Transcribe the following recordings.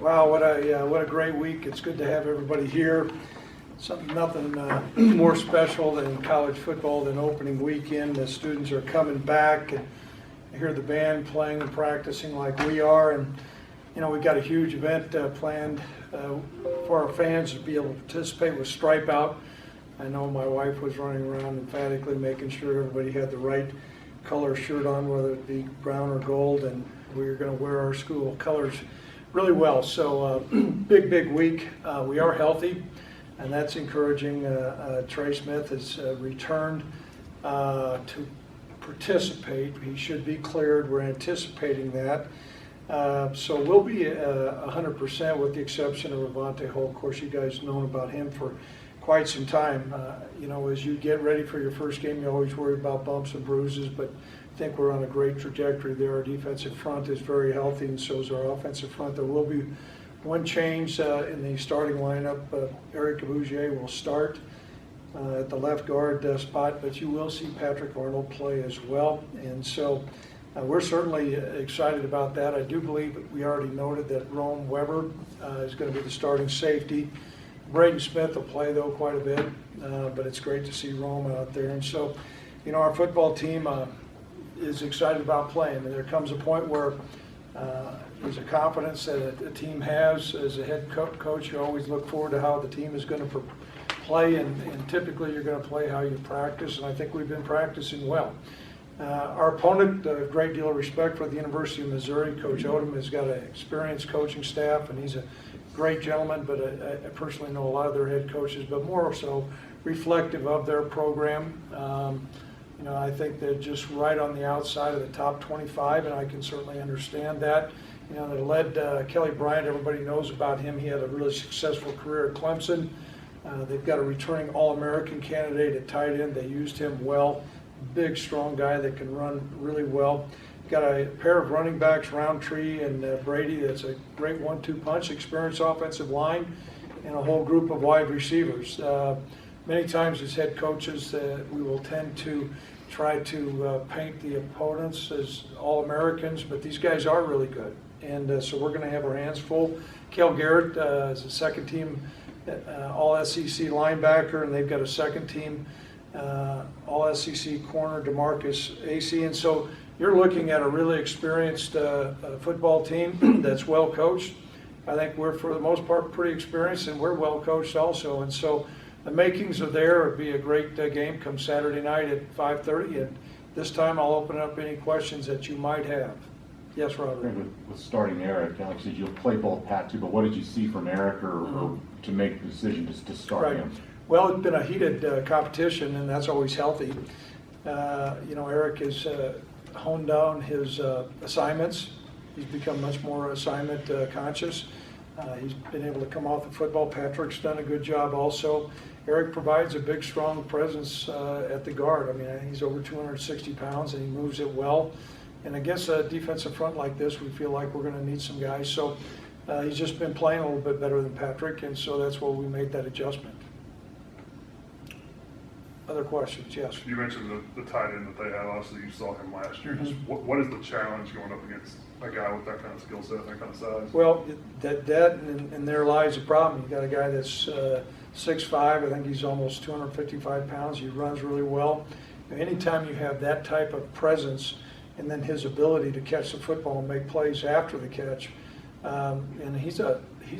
Wow, what a great week. It's good to have everybody here. Nothing more special than college football than opening weekend. The students are coming back, and I hear the band playing and practicing like we are. And you know, we've got a huge event planned for our fans to be able to participate with Stripe Out. I know my wife was running around emphatically making sure everybody had the right color shirt on, whether it be brown or gold, and we are going to wear our school colors really well. So big week. We are healthy, and that's encouraging. Trey Smith has returned to participate. He should be cleared. We're anticipating that. So we'll be 100% with the exception of Avante Hall. Of course, you guys known about him for quite some time. You know, as you get ready for your first game, you always worry about bumps and bruises, but I think we're on a great trajectory there. Our defensive front is very healthy, and so is our offensive front. There will be one change in the starting lineup. Eric Bougier will start at the left guard spot, but you will see Patrick Arnold play as well. And so we're certainly excited about that. I do believe we already noted that Rome Weber is going to be the starting safety. Braden Smith will play, though, quite a bit, but it's great to see Rome out there. And so, you know, our football team is excited about playing. And there comes a point where there's a confidence that a team has. As a head coach, you always look forward to how the team is going to play, and typically you're going to play how you practice, and I think we've been practicing well. Our opponent, a great deal of respect for the University of Missouri. Coach Odom has got an experienced coaching staff, and he's a great gentleman, but I personally know a lot of their head coaches, but more so reflective of their program. You know, I think they're just right on the outside of the top 25, and I can certainly understand that. You know, they led Kelly Bryant. Everybody knows about him. He had a really successful career at Clemson. They've got a returning All-American candidate at tight end. They used him well. Big, strong guy that can run really well. Got a pair of running backs, Roundtree and Brady. That's a great 1-2 punch, experienced offensive line, and a whole group of wide receivers. Many times as head coaches, we will tend to try to paint the opponents as All-Americans, but these guys are really good. And so we're going to have our hands full. Cale Garrett is a second-team All-SEC linebacker, and they've got a second-team All-SEC corner, DeMarcus AC. And so you're looking at a really experienced football team that's well coached. I think we're, for the most part, pretty experienced, and we're well coached also. And so the makings are there. It'll be a great game come Saturday night at 5:30. And this time I'll open up any questions that you might have. Yes, Robert. With starting Eric, Alex said you'll play both Pat too, but what did you see from Eric or to make the decision just to start him? Well, it's been a heated competition, and that's always healthy. You know, Eric has honed down his assignments. He's become much more assignment conscious. He's been able to come off the football. Patrick's done a good job also. Eric provides a big, strong presence at the guard. I mean, I think he's over 260 pounds, and he moves it well. And against a defensive front like this, we feel like we're going to need some guys. So he's just been playing a little bit better than Patrick, and so that's why we made that adjustment. Other questions? Yes. You mentioned the tight end that they have. Obviously, you saw him last year. Just what is the challenge going up against a guy with that kind of skill set and that kind of size? Well, that and there lies the problem. You got a guy that's 6'5". I think he's almost 255 pounds. He runs really well. Anytime you have that type of presence, and then his ability to catch the football and make plays after the catch, and he's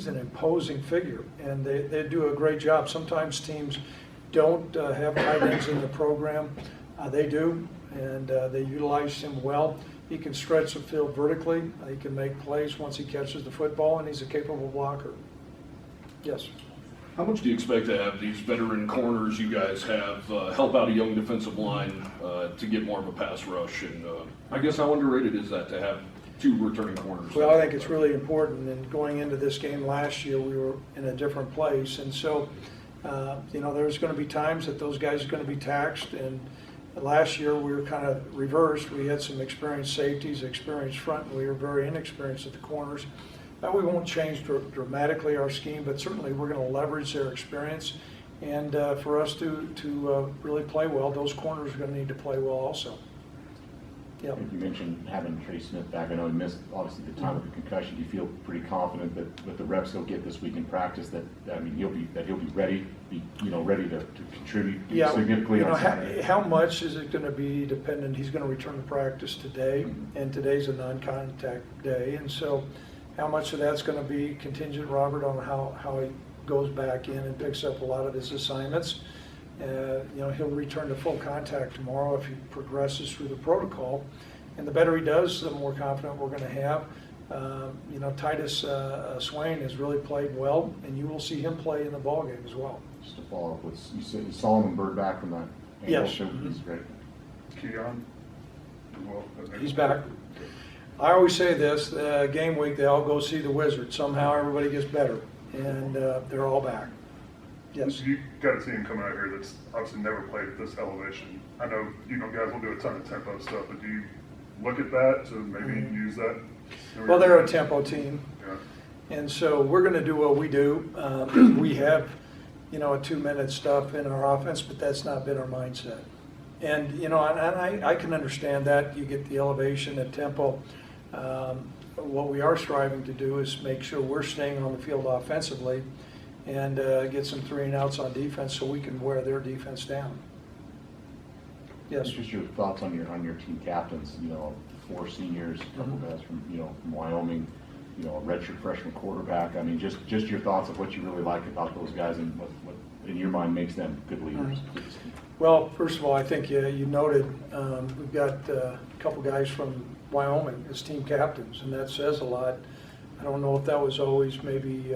an imposing figure, and they do a great job. Sometimes teams don't have tight ends in the program. They do, and they utilize him well. He can stretch the field vertically. He can make plays once he catches the football, and he's a capable blocker. Yes. How much do you expect to have these veteran corners you guys have help out a young defensive line to get more of a pass rush? And I guess how underrated is that to have two returning corners? Well, I think it's really important. And going into this game last year, we were in a different place. And so, you know, there's going to be times that those guys are going to be taxed. And last year we were kind of reversed. We had some experienced safeties, experienced front, and we were very inexperienced at the corners. We won't change dramatically our scheme, but certainly we're going to leverage their experience. And for us to really play well, those corners are going to need to play well also. Yep. You mentioned having Trey Smith back. I know he missed obviously the time with the concussion. Do you feel pretty confident that with the reps he'll get this week in practice that he'll be ready, ready to contribute Yeah, significantly on Saturday? how much is it going to be dependent? He's going to return to practice today, Mm-hmm. and today's a non-contact day, and so how much of that's going to be contingent, Robert, on how he goes back in and picks up a lot of his assignments. He'll return to full contact tomorrow if he progresses through the protocol. And the better he does, the more confident we're going to have. Titus Swain has really played well, and you will see him play in the ballgame as well. Just to follow up with, you said Solomon Bird back from that ankle, Yes. so he's great. Keon? Well, He's back. I always say this, game week, they all go see the Wizards. Somehow everybody gets better, and they're all back. Yes. You got a team coming out here that's obviously never played at this elevation. I know guys will do a ton of tempo stuff, but do you look at that to maybe use that? Well, they're a tempo team, Yeah. and so we're going to do what we do. We have, a 2-minute stuff in our offense, but that's not been our mindset. And, I can understand that. You get the elevation and tempo. What we are striving to do is make sure we're staying on the field offensively and get some 3-and-outs on defense so we can wear their defense down. Yes. Just your thoughts on your team captains, 4 seniors, a couple guys from Wyoming, a redshirt freshman quarterback. I mean, just your thoughts of what you really like about those guys and what in your mind makes them good leaders. Well, first of all, I think you noted we've got a couple guys from Wyoming as team captains, and that says a lot. I don't know if that was always maybe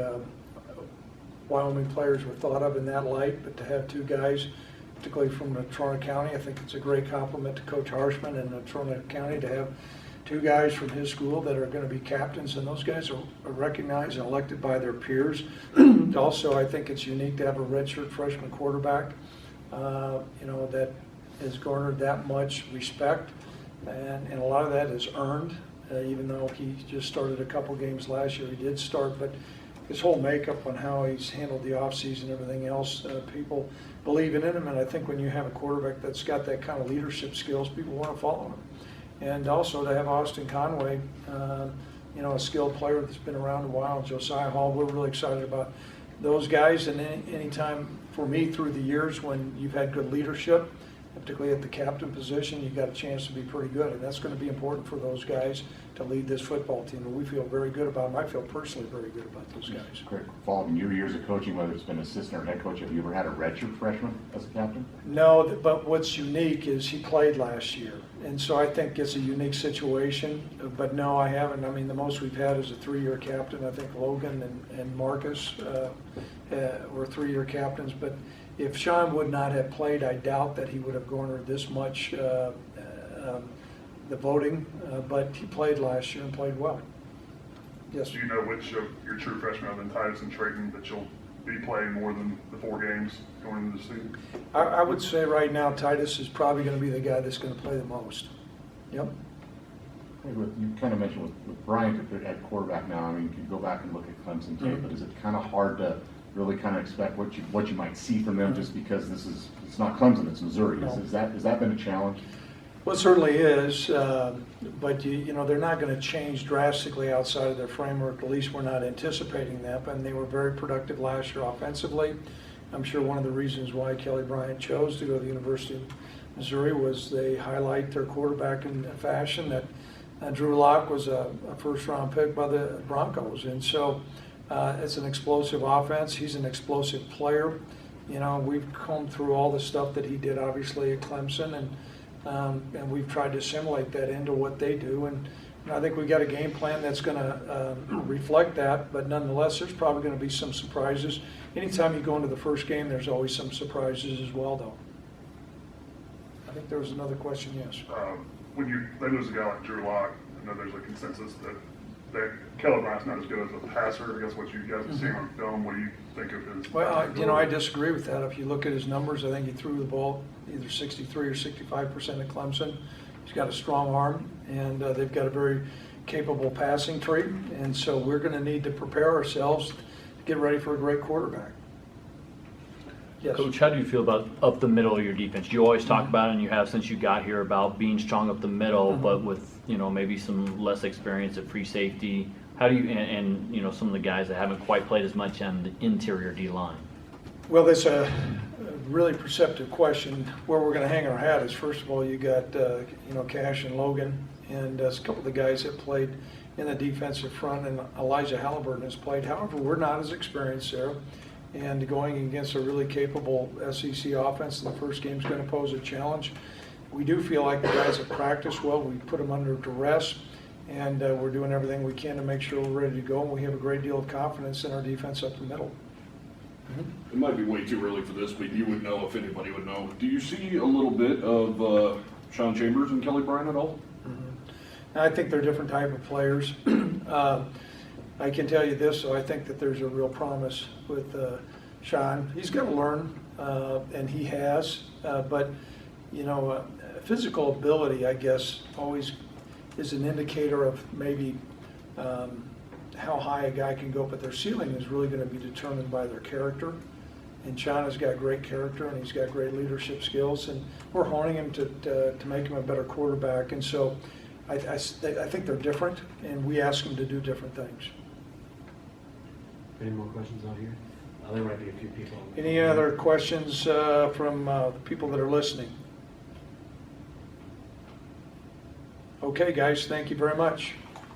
Wyoming players were thought of in that light, but to have 2 guys, particularly from Natrona County, I think it's a great compliment to Coach Harshman and Natrona County to have 2 guys from his school that are going to be captains, and those guys are recognized and elected by their peers. Also, I think it's unique to have a redshirt freshman quarterback, that has garnered that much respect, and a lot of that is earned, even though he just started a couple games last year. He did start, but his whole makeup on how he's handled the offseason and everything else, people believe in him, and I think when you have a quarterback that's got that kind of leadership skills, people want to follow him. And also to have Austin Conway, a skilled player that's been around a while, and Josiah Hall, we're really excited about those guys. And any time for me through the years when you've had good leadership, particularly at the captain position, you've got a chance to be pretty good. And that's going to be important for those guys to lead this football team. And we feel very good about them. I feel personally very good about those guys. Quick follow-up, in your years of coaching, whether it's been assistant or head coach, have you ever had a redshirt freshman as a captain? No, but what's unique is he played last year. And so I think it's a unique situation. But no, I haven't. I mean, the most we've had is a 3-year captain. I think Logan and Marcus were 3-year captains. But if Sean would not have played, I doubt that he would have garnered this much the voting, but he played last year and played well. Yes. Do you know which of your true freshmen other than Titus and Trayton that you'll be playing more than the 4 games going into the season? I would say right now Titus is probably going to be the guy that's going to play the most. Yep. You kind of mentioned with Bryant at quarterback now, I mean, you can go back and look at Clemson tape, but is it kind of hard to really kind of expect what you might see from them just because it's not Clemson, it's Missouri? No. Has that been a challenge? Well, it certainly is, but they're not going to change drastically outside of their framework. At least we're not anticipating that. And they were very productive last year offensively. I'm sure one of the reasons why Kelly Bryant chose to go to the University of Missouri was they highlight their quarterback in a fashion that Drew Lock was a first-round pick by the Broncos, and so it's an explosive offense. He's an explosive player. We've combed through all the stuff that he did, obviously, at Clemson, and we've tried to assimilate that into what they do. And I think we got a game plan that's going to reflect that, but nonetheless, there's probably going to be some surprises. Anytime you go into the first game, there's always some surprises as well, though. I think there was another question, yes. When they lose a guy like Drew Lock, I know there's a consensus that Kelly Bryant's not as good as a passer. I guess what you guys have seen on film, what do you think of his? Well, I disagree with that. If you look at his numbers, I think he threw the ball either 63 or 65% at Clemson. He's got a strong arm, and they've got a very capable passing tree. And so we're going to need to prepare ourselves to get ready for a great quarterback. Yes. Coach, how do you feel about up the middle of your defense? You always talk about it, and you have since you got here, about being strong up the middle, but with, you know, maybe some less experience at free safety. How do you, and you know, some of the guys that haven't quite played as much on the interior D line? Well, that's a really perceptive question. Where we're going to hang our hat is, first of all, you got, you know, Cash and Logan, and a couple of the guys that played in the defensive front, and Elijah Halliburton has played. However, we're not as experienced there, and going against a really capable SEC offense in the first game is going to pose a challenge. We do feel like the guys have practiced well. We put them under duress, and we're doing everything we can to make sure we're ready to go, and we have a great deal of confidence in our defense up the middle. It might be way too early for this, but you would know if anybody would know. Do you see a little bit of Sean Chambers and Kelly Bryant at all? I think they're different type of players. I can tell you this, so I think that there's a real promise with Sean. He's going to learn, and he has, but you know, physical ability, I guess, always is an indicator of maybe how high a guy can go, but their ceiling is really going to be determined by their character. And Sean has got great character, and he's got great leadership skills, and we're honing him to make him a better quarterback. And so I think they're different, and we ask them to do different things. Any more questions out here? There might be a few people. Any other questions from the people that are listening? Okay, guys, thank you very much.